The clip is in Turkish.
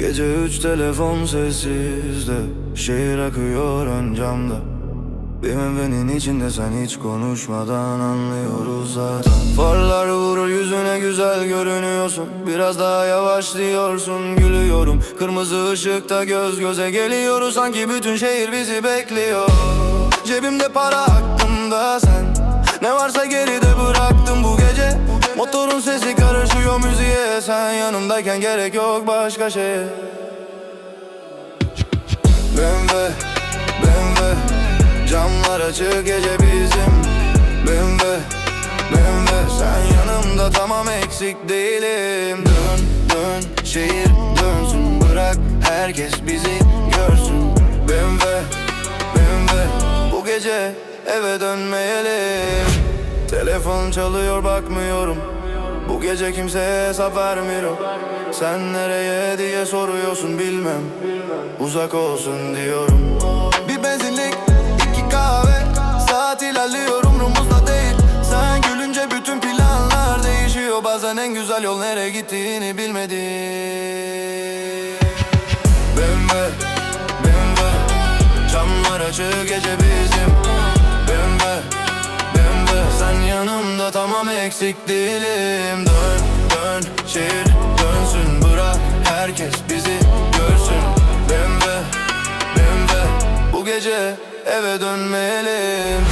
Gece 3 telefon sessizde, şehir akıyor ön camda. Bir meyvenin içinde sen hiç konuşmadan anlıyoruz zaten. Farlar vurur yüzüne, güzel görünüyorsun. Biraz daha yavaş diyorsun, gülüyorum. Kırmızı ışıkta göz göze geliyoruz. Sanki bütün şehir bizi bekliyor. Cebimde para, aklımda sen. Ne varsa geride bıraktım bu gece. Motorun sesi karışıyor müziğe. Sen yanımdayken gerek yok başka şey. BMW, BMW, camlar açık gece bizim. BMW, BMW, sen yanımda tamam eksik değilim. Dön, dön, şehir dönsün. Bırak herkes bizi görsün. BMW, BMW, bu gece eve dönmeyelim. Telefon çalıyor bakmıyorum. Bu gece kimseye hesap vermiyorum. Sen nereye diye soruyorsun bilmem. Uzak olsun diyorum. Bir benzinlik, 2 kahve. Saat ilerliyor umrumuzda değil. Sen gülünce bütün planlar değişiyor. Bazen en güzel yol nereye gittiğini bilmedim. BMW, BMW, camlar açık gece bizim. BMW, BMW, sen yanımda tamam eksik değilim. Dön, dön, şehir dönsün. Bırak herkes bizi görsün. BMW, BMW, bu gece eve dönmeyelim.